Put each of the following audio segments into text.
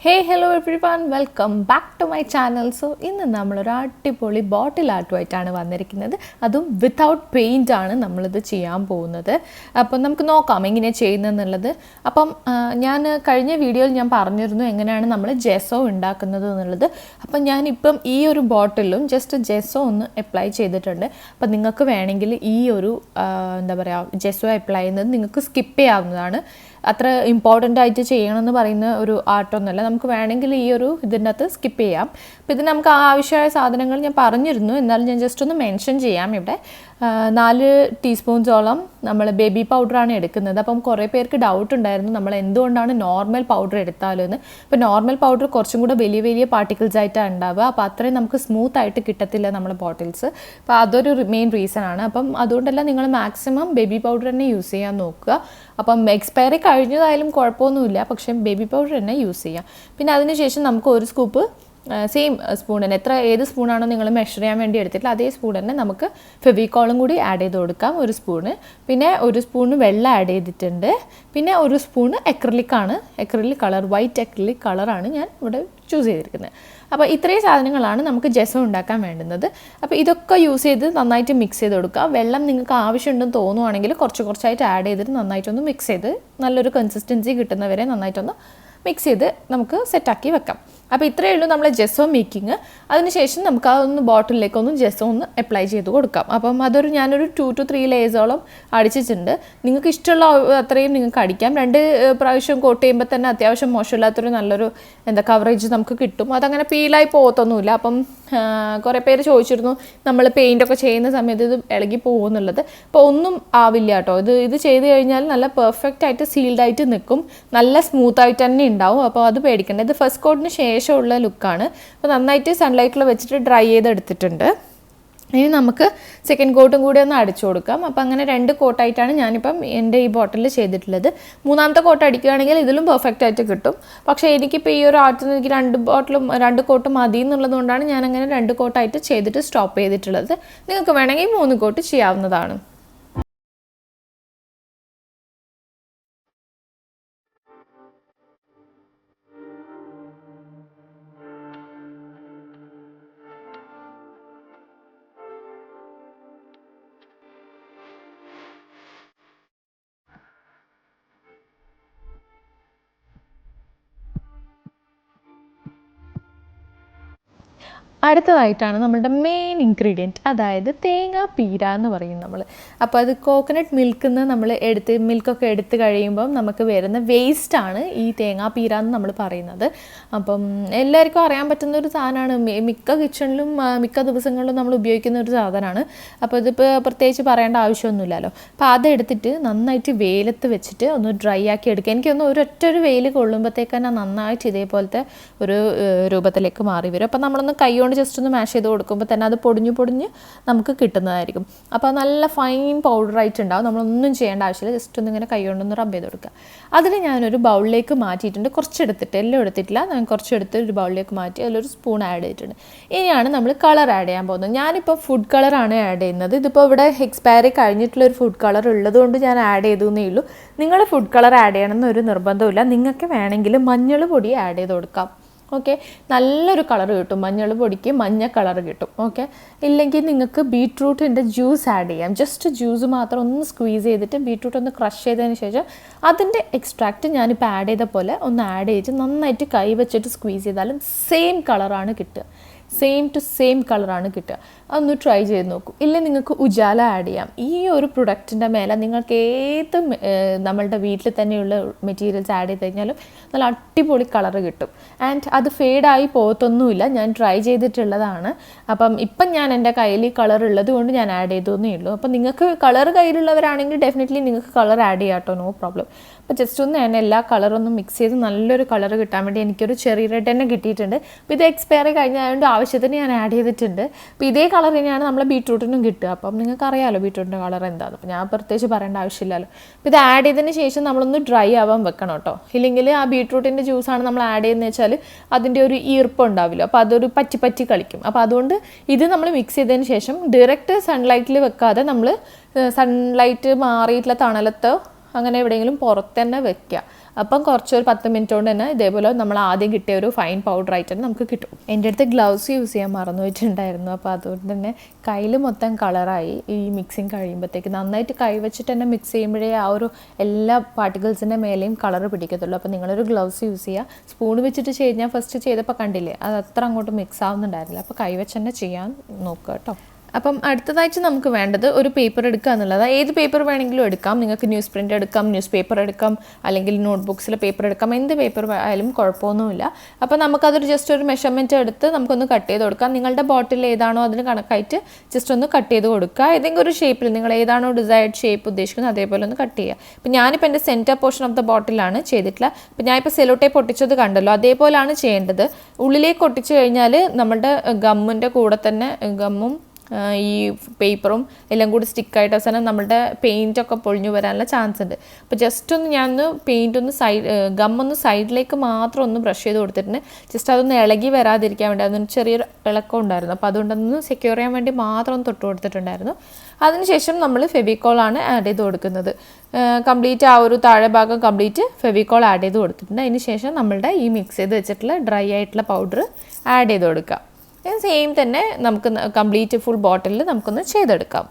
Hello everyone, welcome back to my channel. So, ഇന്ന് നമ്മൾ ഒരു അടിപൊളി ബോട്ടിൽ ആർട്ടുമായിട്ടാണ് വന്നിരിക്കുന്നത്. അതും വിത്തൗട്ട് പെയിന്റ് ആണ് നമ്മൾ ഇത് ചെയ്യാൻ പോകുന്നത്. അപ്പോൾ നമുക്ക് നോക്കാം എങ്ങനെയാണ് ചെയ്യുന്നതെന്നുള്ളത്. അപ്പം ഞാൻ കഴിഞ്ഞ വീഡിയോയിൽ ഞാൻ പറഞ്ഞിരുന്നു എങ്ങനെയാണ് നമ്മൾ ജെസോ ഉണ്ടാക്കുന്നത് എന്നുള്ളത്. അപ്പം ഞാനിപ്പം ഈ ഒരു ബോട്ടിലും ജസ്റ്റ് ജെസോ ഒന്ന് അപ്ലൈ ചെയ്തിട്ടുണ്ട്. അപ്പം നിങ്ങൾക്ക് വേണമെങ്കിൽ ഈ ഒരു എന്താ പറയുക ജെസോ അപ്ലൈ ചെയ്യുന്നത് നിങ്ങൾക്ക് സ്കിപ്പ് ചെയ്യാവുന്നതാണ്. അത്ര ഇമ്പോർട്ടൻ്റ് ആയിട്ട് ചെയ്യണമെന്ന് പറയുന്ന ഒരു ആർട്ടൊന്നുമല്ല. നമുക്ക് വേണമെങ്കിൽ ഈ ഒരു ഇതിൻ്റെ അകത്ത് സ്കിപ്പ് ചെയ്യാം. അപ്പോൾ ഇത് നമുക്ക് ആവശ്യമായ സാധനങ്ങൾ ഞാൻ പറഞ്ഞിരുന്നു, എന്നാലും ഞാൻ ജസ്റ്റ് ഒന്ന് മെൻഷൻ ചെയ്യാം. ഇവിടെ 4 ടീസ്പൂൺസോളം നമ്മൾ ബേബി പൗഡറാണ് എടുക്കുന്നത്. അപ്പം കുറേ പേർക്ക് ഡൗട്ട് ഉണ്ടായിരുന്നു നമ്മൾ എന്തുകൊണ്ടാണ് നോർമൽ പൗഡർ എടുത്താലോ എന്ന്. ഇപ്പോൾ നോർമൽ പൗഡർ കുറച്ചും കൂടെ വലിയ വലിയ പാർട്ടിക്കിൾസ് ആയിട്ടാണ് ഉണ്ടാവുക. അപ്പോൾ അത്രയും നമുക്ക് സ്മൂത്ത് ആയിട്ട് കിട്ടത്തില്ല നമ്മുടെ ബോട്ടിൽസ്. അപ്പോൾ അതൊരു മെയിൻ റീസൺ ആണ്. അപ്പം അതുകൊണ്ടല്ല നിങ്ങൾ മാക്സിമം ബേബി പൗഡർ തന്നെ യൂസ് ചെയ്യാൻ നോക്കുക. അപ്പം എക്സ്പയറി കഴിഞ്ഞതായാലും കുഴപ്പമൊന്നുമില്ല, പക്ഷേ ബേബി പൗഡർ തന്നെ യൂസ് ചെയ്യാം. പിന്നെ അതിനുശേഷം നമുക്ക് ഒരു സ്കൂപ്പ് സെയിം സ്പൂൺ തന്നെ ഏത് സ്പൂണാണോ നിങ്ങൾ മെഷർ ചെയ്യാൻ വേണ്ടി എടുത്തിട്ടില്ല അതേ സ്പൂൺ തന്നെ നമുക്ക് ഫെവിക്കോളും കൂടി ആഡ് ചെയ്ത് കൊടുക്കാം, ഒരു സ്പൂണ്. പിന്നെ ഒരു സ്പൂണ് വെള്ളം ആഡ് ചെയ്തിട്ടുണ്ട്. പിന്നെ ഒരു spoon acrylic colour, white acrylic കളറാണ് ഞാൻ ഇവിടെ ചൂസ് ചെയ്തിരിക്കുന്നത്. അപ്പോൾ ഇത്രയും സാധനങ്ങളാണ് നമുക്ക് ജെസോ ഉണ്ടാക്കാൻ വേണ്ടുന്നത്. അപ്പോൾ ഇതൊക്കെ യൂസ് ചെയ്ത് നന്നായിട്ട് മിക്സ് ചെയ്ത് കൊടുക്കുക. വെള്ളം നിങ്ങൾക്ക് ആവശ്യമുണ്ടെന്ന് തോന്നുവാണെങ്കിൽ കുറച്ചായിട്ട് ആഡ് ചെയ്തിട്ട് നന്നായിട്ടൊന്ന് മിക്സ് ചെയ്ത് നല്ലൊരു കൺസിസ്റ്റൻസി കിട്ടുന്നവരെ നന്നായിട്ടൊന്ന് മിക്സ് ചെയ്ത് നമുക്ക് സെറ്റാക്കി വെക്കാം. അപ്പോൾ ഇത്രയേ ഉള്ളൂ നമ്മളെ ജെസോ മേക്കിങ്. അതിനുശേഷം നമുക്ക് അതൊന്ന് ബോട്ടിലേക്കൊന്ന് ജെസോ ഒന്ന് അപ്ലൈ ചെയ്ത് കൊടുക്കാം. അപ്പം ഞാനൊരു 2 to 3 ലേയേഴ്സോളം അടിച്ചിട്ടുണ്ട്. നിങ്ങൾക്ക് ഇഷ്ടമുള്ള അത്രയും നിങ്ങൾക്ക് അടിക്കാം. 2 പ്രാവശ്യം കോട്ട് ചെയ്യുമ്പോൾ തന്നെ അത്യാവശ്യം മോശമില്ലാത്തൊരു നല്ലൊരു കവറേജ് നമുക്ക് കിട്ടും. അതങ്ങനെ പീലായി പോകത്തൊന്നുമില്ല. അപ്പം കുറേ പേര് ചോദിച്ചിരുന്നു നമ്മൾ പെയിൻ്റൊക്കെ ചെയ്യുന്ന സമയത്ത് ഇത് ഇളകി പോകുമെന്നുള്ളത്. അപ്പോൾ ഒന്നും ആവില്ല കേട്ടോ. ഇത് ചെയ്ത് കഴിഞ്ഞാൽ നല്ല പെർഫെക്റ്റ് ആയിട്ട് സീൽഡായിട്ട് നിൽക്കും, നല്ല സ്മൂത്തായിട്ട് തന്നെ ഉണ്ടാവും. അപ്പോൾ അത് പേടിക്കേണ്ട. ഇത് ഫസ്റ്റ് കോട്ടിന് ശേഷമുള്ള ലുക്കാണ്. അപ്പോൾ നന്നായിട്ട് സൺലൈറ്റിൽ വെച്ചിട്ട് ഡ്രൈ ചെയ്തെടുത്തിട്ടുണ്ട്. ഇനി നമുക്ക് സെക്കൻഡ് കോട്ടും കൂടി ഒന്ന് അടിച്ചു കൊടുക്കാം. അപ്പോൾ അങ്ങനെ 2 കോട്ടായിട്ടാണ് ഞാനിപ്പം എൻ്റെ ഈ ബോട്ടിൽ ചെയ്തിട്ടുള്ളത്. 3ാമത്തെ കോട്ട് അടിക്കുകയാണെങ്കിൽ ഇതിലും പെർഫെക്റ്റ് ആയിട്ട് കിട്ടും. പക്ഷേ എനിക്കിപ്പോൾ ഈ ഒരു ആർട്ടിൽ നിന്ന് എനിക്ക് 2 കോട്ട് മതി എന്നുള്ളത് കൊണ്ടാണ് ഞാനങ്ങനെ 2 കോട്ടായിട്ട് ചെയ്തിട്ട് സ്റ്റോപ്പ് ചെയ്തിട്ടുള്ളത്. നിങ്ങൾക്ക് വേണമെങ്കിൽ 3 കോട്ട് ചെയ്യാവുന്നതാണ്. അടുത്തതായിട്ടാണ് നമ്മളുടെ മെയിൻ ഇൻഗ്രീഡിയൻറ്റ്, അതായത് തേങ്ങാപ്പീര എന്ന് പറയും നമ്മൾ. അപ്പോൾ അത് കോക്കനട്ട് മിൽക്കിൽ നിന്ന് നമ്മൾ മിൽക്കൊക്കെ എടുത്ത് കഴിയുമ്പം നമുക്ക് വരുന്ന വേസ്റ്റാണ് ഈ തേങ്ങാപ്പീര എന്ന് നമ്മൾ പറയുന്നത്. അപ്പം എല്ലാവർക്കും അറിയാൻ പറ്റുന്ന ഒരു സാധനമാണ്. മിക്ക കിച്ചണിലും മിക്ക ദിവസങ്ങളിലും നമ്മൾ ഉപയോഗിക്കുന്ന ഒരു സാധനമാണ്. അപ്പോൾ ഇതിപ്പോൾ പ്രത്യേകിച്ച് പറയേണ്ട ആവശ്യമൊന്നുമില്ലല്ലോ. അപ്പോൾ അതെടുത്തിട്ട് നന്നായിട്ട് വെയിലത്ത് വെച്ചിട്ട് ഒന്ന് ഡ്രൈ ആക്കി എടുക്കുക. എനിക്കൊന്ന് ഒരൊറ്റൊരു വെയിൽ കൊള്ളുമ്പോഴത്തേക്കാണ് നന്നായിട്ട് ഇതേപോലത്തെ ഒരു രൂപത്തിലേക്ക് മാറി വരും. അപ്പോൾ നമ്മളൊന്ന് കൈ ജസ്റ്റ് ഒന്ന് മാഷ് ചെയ്ത് കൊടുക്കുമ്പോൾ തന്നെ അത് പൊടിഞ്ഞ് നമുക്ക് കിട്ടുന്നതായിരിക്കും. അപ്പോൾ നല്ല ഫൈൻ പൗഡറായിട്ടുണ്ടാവും. നമ്മളൊന്നും ചെയ്യേണ്ട ആവശ്യമില്ല. ജസ്റ്റ് ഒന്ന് ഇങ്ങനെ കൈ കൊണ്ടൊന്ന് റബ്ബ് ചെയ്ത് കൊടുക്കുക. അതിൽ ഞാനൊരു ബൗളിലേക്ക് മാറ്റിയിട്ടുണ്ട്. കുറച്ചെടുത്തിട്ട് എല്ലാം എടുത്തിട്ടില്ല, ഞാൻ കുറച്ചെടുത്ത് ഒരു ബൗളിലേക്ക് മാറ്റി അതിലൊരു സ്പൂൺ ആഡ് ചെയ്തിട്ടുണ്ട്. ഇനിയാണ് നമ്മൾ കളർ ആഡ് ചെയ്യാൻ പോകുന്നത്. ഞാനിപ്പോൾ ഫുഡ് കളറാണ് ആഡ് ചെയ്യുന്നത്. ഇതിപ്പോൾ ഇവിടെ എക്സ്പയറി കഴിഞ്ഞിട്ടുള്ളൊരു ഫുഡ് കളർ ഉള്ളതുകൊണ്ട് ഞാൻ ആഡ് ചെയ്തേ ഉള്ളൂ. നിങ്ങൾ ഫുഡ് കളർ ആഡ് ചെയ്യണമെന്നൊരു നിർബന്ധമില്ല. നിങ്ങൾക്ക് വേണമെങ്കിൽ മഞ്ഞൾ പൊടി ആഡ് ചെയ്ത് കൊടുക്കാം. ഓക്കെ, നല്ലൊരു കളർ കിട്ടും. മഞ്ഞൾ പൊടിക്ക് മഞ്ഞ കളർ കിട്ടും. ഓക്കെ, ഇല്ലെങ്കിൽ നിങ്ങൾക്ക് ബീട്രൂട്ടിൻ്റെ ജ്യൂസ് ആഡ് ചെയ്യാം. ജസ്റ്റ് ജ്യൂസ് മാത്രം ഒന്ന് സ്ക്വീസ് ചെയ്തിട്ട് ബീട്രൂട്ട് ഒന്ന് ക്രഷ് ചെയ്തതിന് ശേഷം അതിൻ്റെ എക്സ്ട്രാക്റ്റ് ഞാനിപ്പോൾ ആഡ് ചെയ്ത പോലെ ഒന്ന് ആഡ് ചെയ്ത് നന്നായിട്ട് കൈ വെച്ചിട്ട് സ്ക്വീസ് ചെയ്താലും സെയിം കളറാണ് കിട്ടുക. സെയിം ടു സെയിം കളറാണ് കിട്ടുക. അതൊന്ന് ട്രൈ ചെയ്ത് നോക്കൂ. ഇല്ല നിങ്ങൾക്ക് ഉജാല ആഡ് ചെയ്യാം. ഈ ഒരു പ്രൊഡക്റ്റിൻ്റെ മേലെ നിങ്ങൾക്ക് ഏത് നമ്മളുടെ വീട്ടിൽ തന്നെയുള്ള മെറ്റീരിയൽസ് ആഡ് ചെയ്ത് കഴിഞ്ഞാലും നല്ല അടിപൊളി കളർ കിട്ടും. ആൻഡ് അത് ഫെയ്ഡായി പോകത്തൊന്നുമില്ല. ഞാൻ ട്രൈ ചെയ്തിട്ടുള്ളതാണ്. അപ്പം ഇപ്പം ഞാൻ എൻ്റെ കയ്യിൽ ഈ കളർ ഉള്ളത് കൊണ്ട് ഞാൻ ആഡ് ചെയ്തോന്നേ ഉള്ളൂ. അപ്പം നിങ്ങൾക്ക് കളർ കയ്യിലുള്ളവരാണെങ്കിൽ ഡെഫിനറ്റ്ലി നിങ്ങൾക്ക് കളർ ആഡ് ചെയ്യാം കേട്ടോ, നോ പ്രോബ്ലം. അപ്പോൾ ജസ്റ്റ് ഒന്ന് ഞാൻ എല്ലാ കളറൊന്നും മിക്സ് ചെയ്ത് നല്ലൊരു കളർ കിട്ടാൻ വേണ്ടി എനിക്കൊരു ചെറിയ റെഡ് തന്നെ കിട്ടിയിട്ടുണ്ട്. അപ്പോൾ ഇത് എക്സ്പയറി കഴിഞ്ഞതുകൊണ്ട് ആവശ്യത്തിന് ഞാൻ ആഡ് ചെയ്തിട്ടുണ്ട്. അപ്പോൾ ഇതേ കളർ തന്നെയാണ് നമ്മളെ ബീട്രൂട്ടിനും കിട്ടുക. അപ്പം നിങ്ങൾക്ക് അറിയാമല്ലോ ബീട്രൂട്ടിൻ്റെ കളർ എന്താണെന്ന്. അപ്പോൾ ഞാൻ പ്രത്യേകിച്ച് പറയേണ്ട ആവശ്യമില്ലല്ലോ. അപ്പോൾ ഇത് ആഡ് ചെയ്തതിന് ശേഷം നമ്മളൊന്ന് ഡ്രൈ ആവാൻ വെക്കണം കേട്ടോ. ഇല്ലെങ്കിൽ ആ ബീട്രൂട്ടിൻ്റെ ജ്യൂസാണ് നമ്മൾ ആഡ് ചെയ്യുന്നത് വെച്ചാൽ അതിൻ്റെ ഒരു ഈർപ്പം ഉണ്ടാവില്ല. അപ്പോൾ അതൊരു പറ്റി കളിക്കും. അപ്പോൾ അതുകൊണ്ട് ഇത് നമ്മൾ മിക്സ് ചെയ്തതിന് ശേഷം ഡയറക്റ്റ് സൺലൈറ്റിൽ വെക്കാതെ നമ്മൾ സൺലൈറ്റ് മാറിയിട്ടുള്ള തണലത്ത് അങ്ങനെ എവിടെയെങ്കിലും പുറത്ത് തന്നെ വെക്കുക. അപ്പം കുറച്ചൊരു 10 മിനിറ്റ് കൊണ്ട് തന്നെ ഇതേപോലെ നമ്മൾ ആദ്യം കിട്ടിയ ഒരു ഫൈൻ പൗഡറായിട്ട് തന്നെ നമുക്ക് കിട്ടും. എൻ്റെ അടുത്ത് ഗ്ലൗസ് യൂസ് ചെയ്യാൻ മറന്നു വെച്ചിട്ടുണ്ടായിരുന്നു. അപ്പോൾ അതുകൊണ്ട് തന്നെ കയ്യിൽ മൊത്തം കളറായി. ഈ മിക്സിങ് കഴിയുമ്പോഴത്തേക്ക് നന്നായിട്ട് കൈ വെച്ചിട്ട് തന്നെ മിക്സ് ചെയ്യുമ്പോഴേ ആ ഒരു എല്ലാ പാർട്ടിക്കിൾസിൻ്റെ മേലെയും കളർ പിടിക്കത്തുള്ളൂ. അപ്പോൾ നിങ്ങളൊരു ഗ്ലൗസ് യൂസ് ചെയ്യുക. സ്പൂൺ വെച്ചിട്ട് ഞാൻ ഫസ്റ്റ് ചെയ്തപ്പോൾ കണ്ടില്ലേ, അത് അത്ര അങ്ങോട്ട് മിക്സ് ആവുന്നുണ്ടായിരുന്നില്ല. അപ്പോൾ കൈ വെച്ച് തന്നെ ചെയ്യാൻ നോക്കുക കേട്ടോ. അപ്പം അടുത്തതായിട്ട് നമുക്ക് വേണ്ടത് ഒരു പേപ്പർ എടുക്കുക എന്നുള്ളത്. ഏത് പേപ്പർ വേണമെങ്കിലും എടുക്കാം. നിങ്ങൾക്ക് ന്യൂസ് പ്രിൻ്റ് എടുക്കാം, ന്യൂസ് പേപ്പർ എടുക്കാം, അല്ലെങ്കിൽ നോട്ട്ബുക്സിലെ പേപ്പർ എടുക്കാം. എന്ത് പേപ്പർ ആയാലും കുഴപ്പമൊന്നുമില്ല. അപ്പോൾ നമുക്കതൊരു ജസ്റ്റ് ഒരു മെഷർമെൻറ്റ് എടുത്ത് നമുക്കൊന്ന് കട്ട് ചെയ്ത് കൊടുക്കാം. നിങ്ങളുടെ ബോട്ടിൽ ഏതാണോ അതിന് കണക്കായിട്ട് ജസ്റ്റ് ഒന്ന് കട്ട് ചെയ്ത് കൊടുക്കുക. ഏതെങ്കിലും ഒരു ഷേപ്പിൽ നിങ്ങൾ ഏതാണോ ഡിസൈർഡ് ഷേപ്പ് ഉദ്ദേശിക്കുന്നത് അതേപോലെ ഒന്ന് കട്ട് ചെയ്യുക. അപ്പോൾ ഞാനിപ്പോൾ എൻ്റെ സെൻറ്റർ പോർഷൻ ഓഫ് ദ ബോട്ടിലാണ് ചെയ്തിട്ടുള്ളത്. അപ്പോൾ ഞാനിപ്പോൾ സെല്ലോ ടേപ്പ് ഒട്ടിച്ചത് കണ്ടല്ലോ, അതേപോലെയാണ് ചെയ്യേണ്ടത്. ഉള്ളിലേക്ക് ഒട്ടിച്ച് കഴിഞ്ഞാൽ നമ്മുടെ ഗമ്മിൻ്റെ കൂടെ തന്നെ ഗമ്മും ഈ പേപ്പറും എല്ലാം കൂടി സ്റ്റിക്കായിട്ട് അവസാനം നമ്മുടെ പെയിൻറ്റൊക്കെ പൊളിഞ്ഞു വരാനുള്ള ചാൻസ് ഉണ്ട്. അപ്പോൾ ജസ്റ്റ് ഒന്ന് ഞാനൊന്ന് പെയിൻ്റ് ഒന്ന് ഗമ്മൊന്ന് സൈഡിലേക്ക് മാത്രം ഒന്ന് ബ്രഷ് ചെയ്ത് കൊടുത്തിട്ടുണ്ട്. ജസ്റ്റ് അതൊന്ന് ഇളകി വരാതിരിക്കാൻ വേണ്ടി അതൊന്ന് ചെറിയൊരു ഇളക്കം ഉണ്ടായിരുന്നു. അപ്പോൾ അതുകൊണ്ടൊന്ന് സെക്യൂർ ചെയ്യാൻ വേണ്ടി മാത്രം ഒന്ന് തൊട്ട് കൊടുത്തിട്ടുണ്ടായിരുന്നു. അതിനുശേഷം നമ്മൾ ഫെവിക്കോളാണ് ആഡ് ചെയ്ത് കൊടുക്കുന്നത്. കംപ്ലീറ്റ് ആ ഒരു താഴെ ഭാഗം കംപ്ലീറ്റ് ഫെവിക്കോൾ ആഡ് ചെയ്ത് കൊടുത്തിട്ടുണ്ട്. അതിന് ശേഷം നമ്മളുടെ ഈ മിക്സ് ചെയ്ത് വെച്ചിട്ടുള്ള ഡ്രൈ ആയിട്ടുള്ള പൗഡർ ആഡ് ചെയ്ത് കൊടുക്കുക. സെയിം തന്നെ നമുക്ക് കംപ്ലീറ്റ് ഫുൾ ബോട്ടിലിൽ നമുക്കൊന്ന് ചെയ്തെടുക്കാം.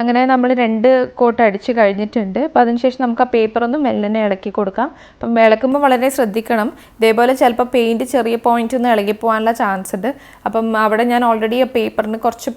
അങ്ങനെ നമ്മൾ 2 കോട്ട് അടിച്ച് കഴിഞ്ഞിട്ടുണ്ട്. അപ്പോൾ അതിനുശേഷം നമുക്ക് ആ പേപ്പറൊന്ന് മെല്ലനെ ഇളക്കി കൊടുക്കാം. അപ്പം ഇളക്കുമ്പോൾ വളരെ ശ്രദ്ധിക്കണം. ഇതേപോലെ ചിലപ്പോൾ പെയിൻറ്റ് ചെറിയ പോയിൻ്റ് ഒന്ന് ഇളകി പോകാനുള്ള ചാൻസ് ഉണ്ട്. അപ്പം അവിടെ ഞാൻ ഓൾറെഡി ആ പേപ്പറിന് കുറച്ച്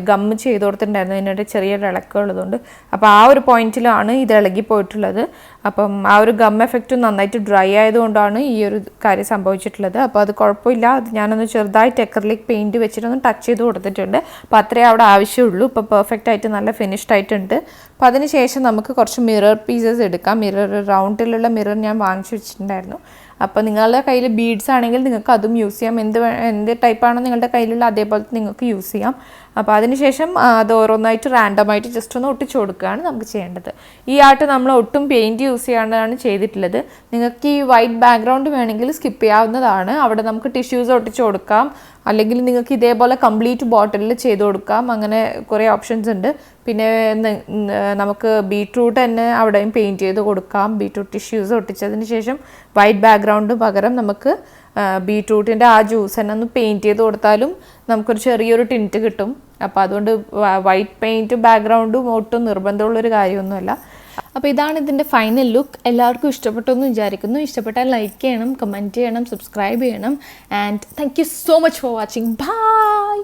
ഗമ്മ് ചെയ്ത് കൊടുത്തിട്ടുണ്ടായിരുന്നു, അതിനൊരു ചെറിയൊരു ഇളക്കമുള്ളതുകൊണ്ട്. അപ്പോൾ ആ ഒരു പോയിന്റിലാണ് ഇത് ഇളകി പോയിട്ടുള്ളത്. അപ്പം ആ ഒരു ഗം എഫക്റ്റ് നന്നായിട്ട് ഡ്രൈ ആയതുകൊണ്ടാണ് ഈ ഒരു കാര്യം സംഭവിച്ചിട്ടുള്ളത്. അപ്പോൾ അത് കുഴപ്പമില്ല. അത് ഞാനൊന്ന് ചെറുതായിട്ട് അക്രിലിക് പെയിൻറ്റ് വെച്ചിട്ടൊന്ന് ടച്ച് ചെയ്ത് കൊടുത്തിട്ടുണ്ട്. അപ്പോൾ അത്രേ അവിടെ ആവശ്യമുള്ളൂ. ഇപ്പോൾ പെർഫെക്റ്റ് ആയിട്ട് നല്ല ഫിനിഷ്ഡ് ആയിട്ടുണ്ട്. അപ്പോൾ അതിന് ശേഷം നമുക്ക് കുറച്ച് മിറർ പീസസ് എടുക്കാം. മിറർ റൗണ്ടിലുള്ള മിറർ ഞാൻ വാങ്ങിച്ചു വെച്ചിട്ടുണ്ടായിരുന്നു. അപ്പോൾ നിങ്ങളുടെ കയ്യിൽ ബീഡ്സ് ആണെങ്കിൽ നിങ്ങൾക്ക് അതും യൂസ് ചെയ്യാം. എന്ത് ടൈപ്പാണോ നിങ്ങളുടെ കയ്യിലുള്ള അതേപോലെ നിങ്ങൾക്ക് യൂസ് ചെയ്യാം. അപ്പോൾ അതിനുശേഷം അത് ഓരോന്നായിട്ട് റാൻഡമായിട്ട് ജസ്റ്റ് ഒന്ന് ഒട്ടിച്ചു കൊടുക്കുകയാണ് നമുക്ക് ചെയ്യേണ്ടത്. ഈ ആർട്ട് നമ്മൾ ഒട്ടും പെയിൻറ്റ് യൂസ് ചെയ്യാണ്ടാണ് ചെയ്തിട്ടുള്ളത്. നിങ്ങൾക്ക് ഈ വൈറ്റ് ബാക്ക്ഗ്രൗണ്ട് വേണമെങ്കിൽ സ്കിപ്പ് ചെയ്യാവുന്നതാണ്. അവിടെ നമുക്ക് ടിഷ്യൂസ് ഒട്ടിച്ചു കൊടുക്കാം, അല്ലെങ്കിൽ നിങ്ങൾക്ക് ഇതേപോലെ കംപ്ലീറ്റ് ബോട്ടിലിൽ ചെയ്ത് കൊടുക്കാം. അങ്ങനെ കുറേ ഓപ്ഷൻസ് ഉണ്ട്. പിന്നെ നമുക്ക് ബീട്രൂട്ട് തന്നെ അവിടെയും പെയിൻറ്റ് ചെയ്ത് കൊടുക്കാം. ബീട്രൂട്ട് ടിഷ്യൂസ് ഒട്ടിച്ചതിന് ശേഷം വൈറ്റ് ബാക്ക്ഗ്രൗണ്ട് പകരം നമുക്ക് ബീട്രൂട്ടിൻ്റെ ആ ജ്യൂസ് തന്നെ ഒന്ന് പെയിൻറ്റ് ചെയ്ത് കൊടുത്താലും നമുക്കൊരു ചെറിയൊരു ടിൻറ്റ് കിട്ടും. അപ്പോൾ അതുകൊണ്ട് വൈറ്റ് പെയിൻറ്റ് ബാക്ക്ഗ്രൗണ്ടും ഒട്ടും നിർബന്ധമുള്ളൊരു കാര്യമൊന്നുമല്ല. അപ്പോൾ ഇതാണ് ഇതിൻ്റെ ഫൈനൽ ലുക്ക്. എല്ലാവർക്കും ഇഷ്ടപ്പെട്ടു എന്ന് വിചാരിക്കുന്നു. ഇഷ്ടപ്പെട്ടാൽ ലൈക്ക് ചെയ്യണം, കമൻറ്റ് ചെയ്യണം, സബ്സ്ക്രൈബ് ചെയ്യണം. And thank you so much for watching. By.